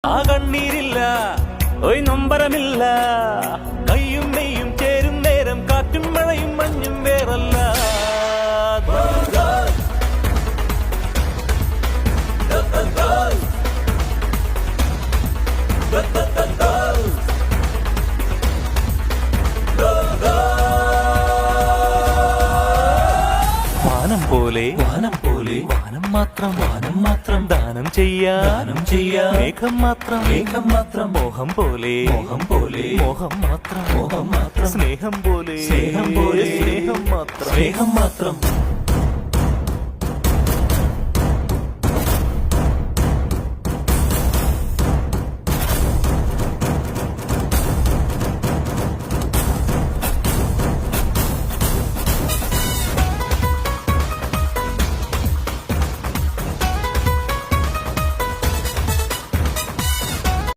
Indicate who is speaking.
Speaker 1: ആ കണ്ണീരില്ല ഒരു നൊമ്പരമില്ല കയ്യും മെയ്യും ചേരും നേരം കാറ്റും മഴയും മഞ്ഞും വേറല്ല വാനം പോലെ വാനം പോലെ വാനം മാത്രം ദാനം ചെയ്യാം മേഘം മാത്രം മോഹം പോലെ മോഹം മാത്രം സ്നേഹം പോലെ സ്നേഹം മാത്രം